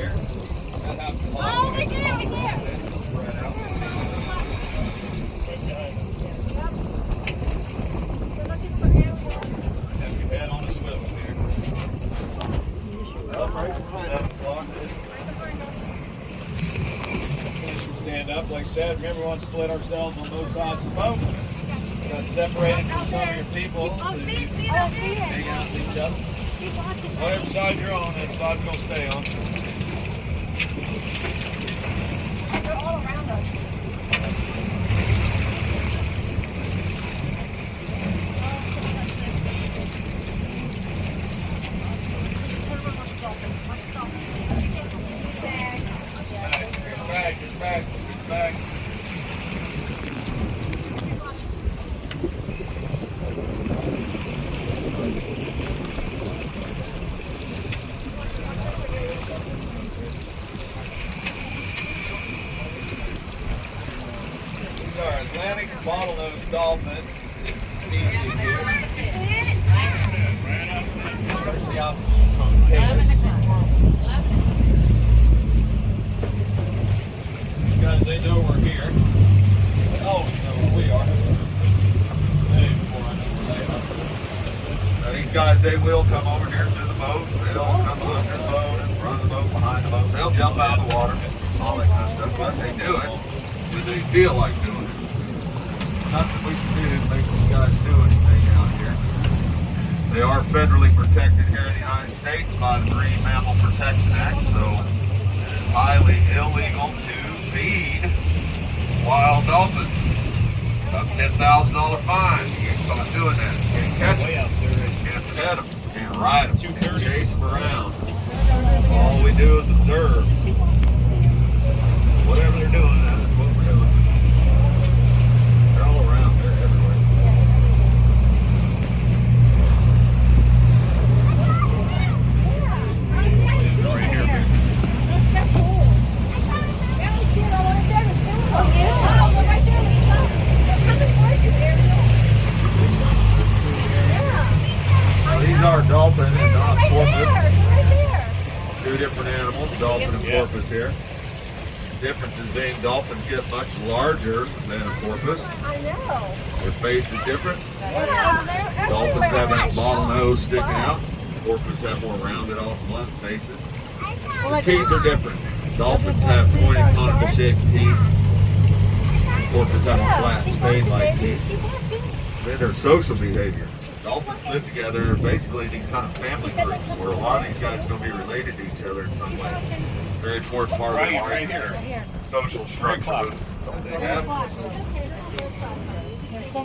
here. Oh, right there, right there. This will spread out. Have your head on a swivel here. Up right behind 7 o'clock. Stand up, like I said. Remember, we want to split ourselves on both sides of the boat. Got separated from some of your people. Oh, see it, see it, I see it. Hang out with each other. Keep watching. Whatever side you're on, that side we'll stay on. They're all around us. Back. These are Atlantic bottlenose dolphin species here. See how these guys, they know we're here. They always know where we are. Hey, before I know where they are. Now these guys, they will come over here to the boat. They'll come under the boat, in front of the boat, behind the boat. They'll jump out of the water, all that kind of stuff. But they do it because they feel like doing it. Nothing we can do to make these guys do anything out here. They are federally protected here in the United States by the Marine Mammal Protection Act, so it is highly illegal to feed wild dolphins. Up $10,000 fine. You get caught doing that. You can't catch them. You can't pet them. You can't ride them. You can't chase them around. All we do is observe. Whatever they're doing, that's what we're doing. They're all around. They're everywhere. Right here, baby. That's so cool. Yeah, we see it all right there. There's two of them. Oh, we're right there. They're coming towards you, Ariel. Yeah. Well, these are dolphin and not Right porpoise. there. They're right there. Two different animals, dolphin and porpoise here. The difference is being dolphins get much larger than a porpoise. I know. Their face is different. Yeah, they're Dolphins everywhere. have that bottle nose sticking out. Porpoise have more rounded off blunt faces. Well, The like, teeth are different. Dolphins have pointed conical shaped teeth. Porpoise have a flat spade-like teeth. Keep watching. They're social behavior. Dolphins live together basically in these kind of family groups where a lot of these guys are going to be related to each other in some way. Very important part of their life. Here. Social structure that they have.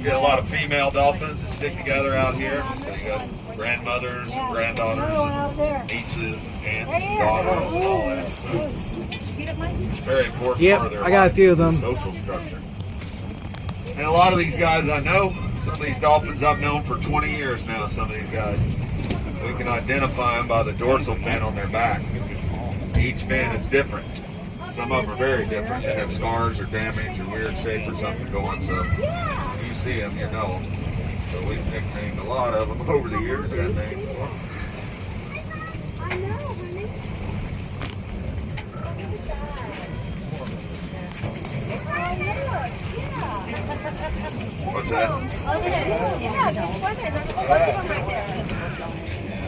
Get a lot of female dolphins that stick together out here. So you got grandmothers and granddaughters and nieces and aunts and daughters and all that. So it's very important part of their I got a life, few of them. social structure. And a lot of these guys I know, some of these dolphins I've known for 20 years now, some of these guys. We can identify them by the dorsal fin on their back. Each fin is different. Some of them are very different. They have scars or damage or weird shape or something going, so if you see them, you know them. So we've nicknamed a lot of them over the years, that name. I know, honey. What's that? Oh, yeah, they're swimming. There's a whole bunch of them right there.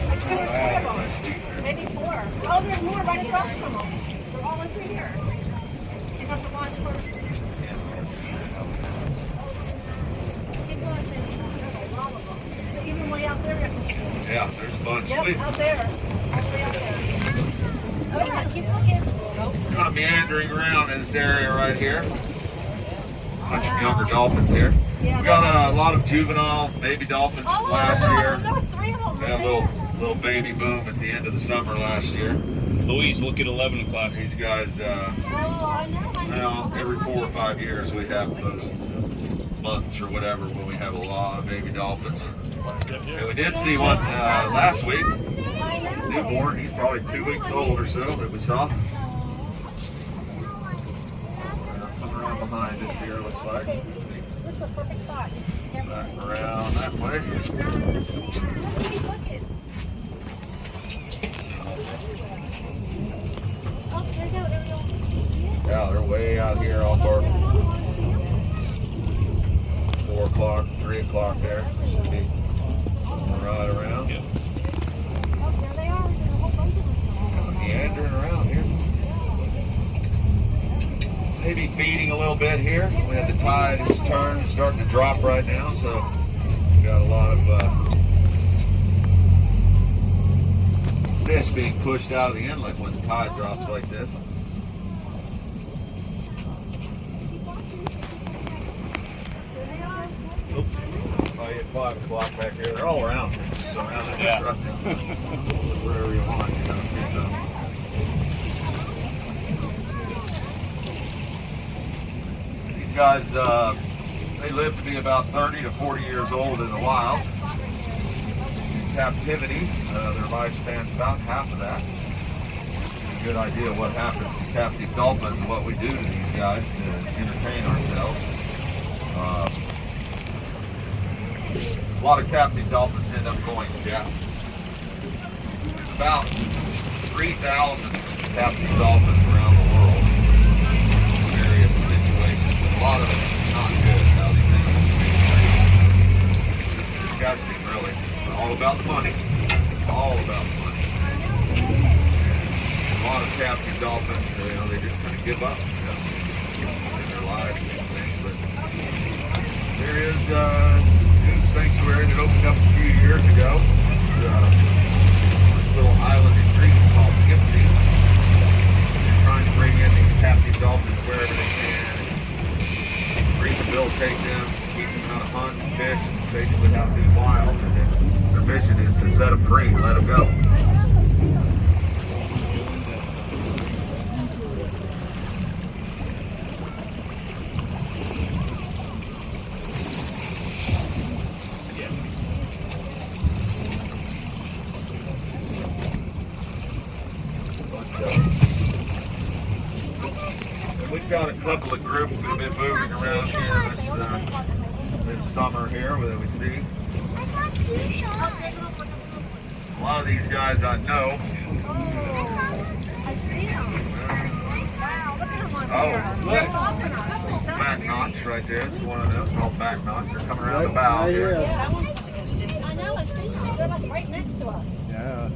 Like 2 or 3 of them. Maybe 4. Oh, there's more right across from them. They're all in through here. You just have to watch closely. Keep watching. There's a lot of them. Even way out there, you can see. Yeah, there's a bunch. Yep, out there. All the way out there. Oh, yeah, keep looking. Kind of meandering around in this area right here. Bunch of younger dolphins here. We got a lot of juvenile baby dolphins Oh, last year. there was 3 of them. We had a little baby boom at the end of the summer last year. Louise, look at 11 o'clock. These guys, I know. every 4 or 5 years we have those months or whatever when we have a lot of baby dolphins. And we did see one last week, newborn. He's probably 2 weeks old or so that we saw. Coming around behind us here, looks like. This is the perfect spot. Back around that way. out. They're way out here off our 4 o'clock, 3 o'clock there. Should be right around. Yep. Oh, there they are. There's a whole bunch of them. Meandering around here. Maybe feeding a little bit here. We had the tide has turned and starting to drop right now, so we got a lot of fish being pushed out of the inlet when the tide drops like this. Oh, you had 5 o'clock back here. They're all around here, just surrounded Yeah. us right now. Wherever you want, you know. See some. These guys, they live to be about 30 to 40 years old in the wild. In captivity, their lifespan's about half of that. It's a good idea what happens to captive dolphins and what we do to these guys to entertain ourselves. A lot of captive dolphins end up going deaf. There's about 3,000 captive dolphins around the world in various situations, but a lot of it is not good how these animals are being treated. It's disgusting, really. It's all about the money. All about the money. And a lot of captive dolphins, they just kind of give up, in their lives and things. But there is sanctuary that opened up a few years ago. This little island in Greece called Captivity. They're trying to bring in these captive dolphins wherever they can. Rehabilitate them, keep them out of hunt and fish, basically out in the wild. And then their mission is to set them free and let them go. We've got a couple of groups that have been moving around here this summer here that we see. A lot of these guys I know. I see them. Wow, look at them on Oh, here. look. They're following us. Back notch right there. It's one of those called back notch. They're coming around the bow here. Yeah, I know, I see them. They're like right next to us. Yeah.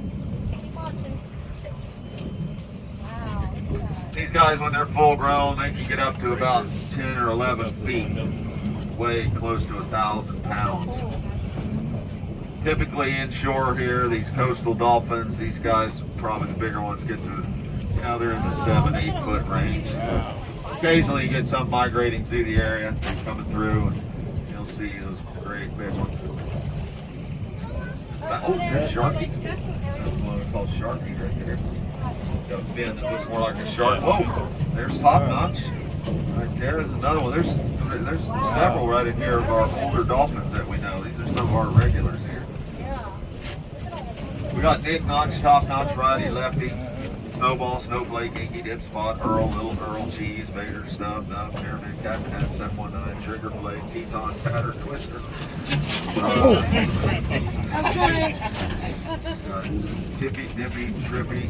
Keep watching. Wow, look at that. These guys, when they're full grown, they can get up to about 10 or 11 feet, weigh close to 1,000 pounds. Typically inshore here, these coastal dolphins, these guys, probably the bigger ones, get to, they're in the 7-8 foot range. Occasionally you get some migrating through the area, coming through, and you'll see those great big ones. Oh, there's Sharky. That's one called Sharky right there. Got a fin that looks more like a shark. Whoa, there's Top Notch. Right there. There's another one. There's several right in here of our older dolphins that we know. These are some of our regulars here. We got Nick Notch, Top Notch, righty, lefty, Snowball, Snowflake, Inky, Dip Spot, Earl, Little Earl, Cheese, Vader, Snub, Nub, Pyramid, Captain, 719, Trigger Blade, Teton, Tatter, Twister. I'm trying. Tippy, Dippy, Trippy,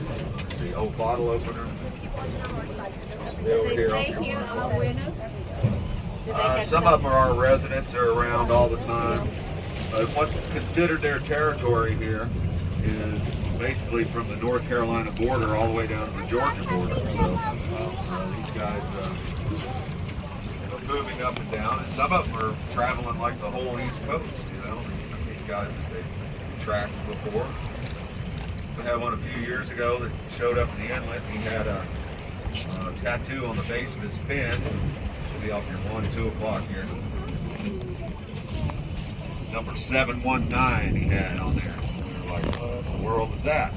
let's see, old bottle opener. They stay here all winter? Some of them are our residents. They're around all the time. What's considered their territory here is basically from the North Carolina border all the way down to the Georgia border. So these guys are moving up and down, and some of them are traveling like the whole East Coast. These guys that they tracked before. We had one a few years ago that showed up in the inlet. He had a tattoo on the base of his fin. Should be off your 1, 2 o'clock here. Number 719 he had on there. We were like, what in the world is that?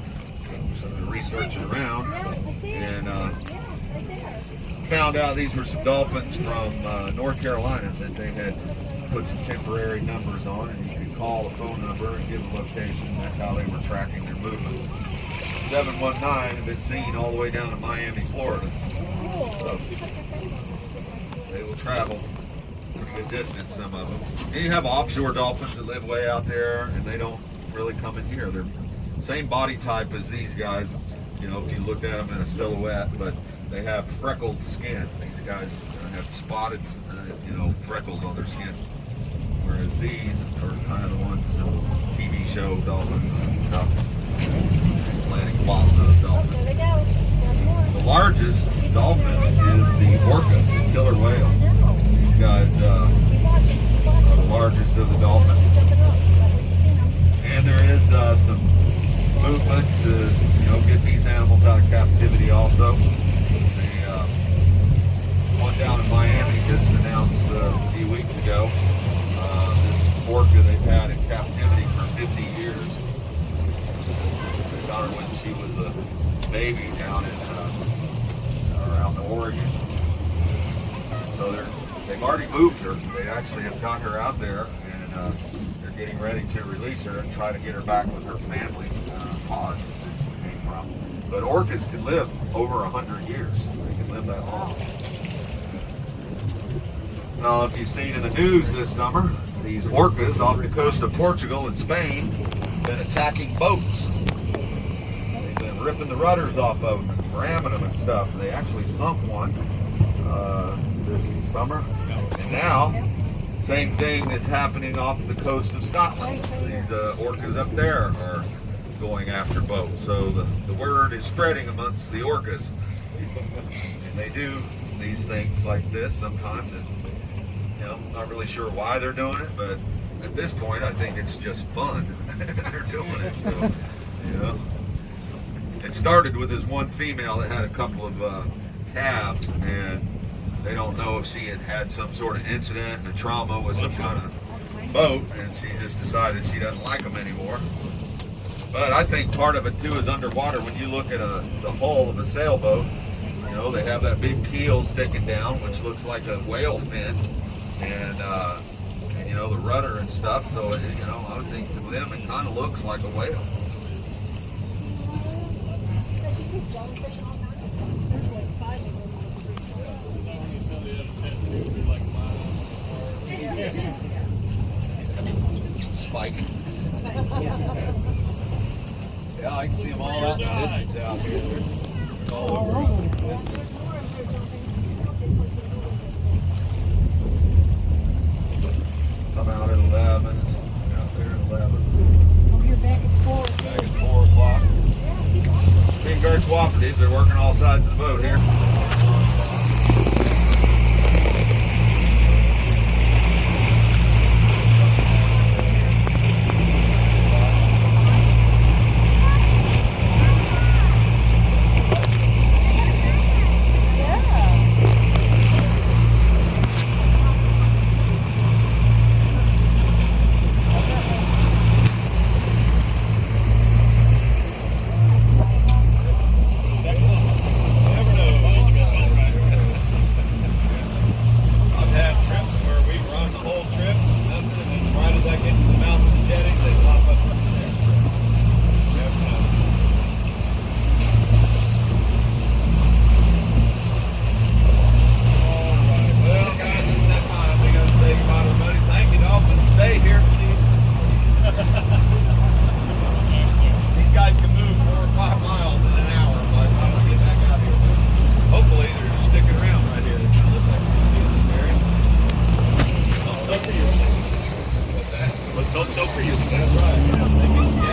So they're researching around and found out these were some dolphins from North Carolina that they had put some temporary numbers on, and you could call a phone number and give a location, and that's how they were tracking their movements. 719 had been seen all the way down to Miami, Florida. So they will travel pretty good distance, some of them. And you have offshore dolphins that live way out there, and they don't really come in here. They're the same body type as these guys, if you looked at them in a silhouette, but they have freckled skin. These guys have spotted, freckles on their skin. Whereas these are kind of the ones in the TV show dolphins and stuff. Atlantic bottlenose dolphin. There they go. There's more. The largest dolphin is the orca, the killer whale. These guys are the largest of the dolphins. And there is some movement to get these animals out of captivity also. One down in Miami just announced a few weeks ago this orca they've had in captivity for 50 years. They got her when she was a baby down out in Oregon. So they've already moved her. They actually have got her out there, and they're getting ready to release her and try to get her back with her family pod that she came from. But orcas can live over 100 years. They can live that long. Now, if you've seen in the news this summer, these orcas off the coast of Portugal and Spain have been attacking boats. They've been ripping the rudders off of them, ramming them and stuff. They actually sunk one this summer. And now, same thing is happening off the coast of Scotland. These orcas up there are going after boats. So the word is spreading amongst the orcas. And they do these things like this sometimes. And, I'm not really sure why they're doing it, but at this point, I think it's just fun. They're doing it, so, It started with this one female that had a couple of calves, and they don't know if she had had some sort of incident and a trauma with some kind of boat, and she just decided she doesn't like them anymore. But I think part of it, too, is underwater. When you look at the hull of a sailboat, they have that big keel sticking down, which looks like a whale fin. And the rudder and stuff, so I would think to them it kind of looks like a whale. Spike. Yeah, I can see them all out in the distance out here. They're all over the distance. Come out at 11, out there at 11. Oh, you're back at 4. Back at 4 o'clock. Team Guard Cooperatives, they're working all sides of the boat here.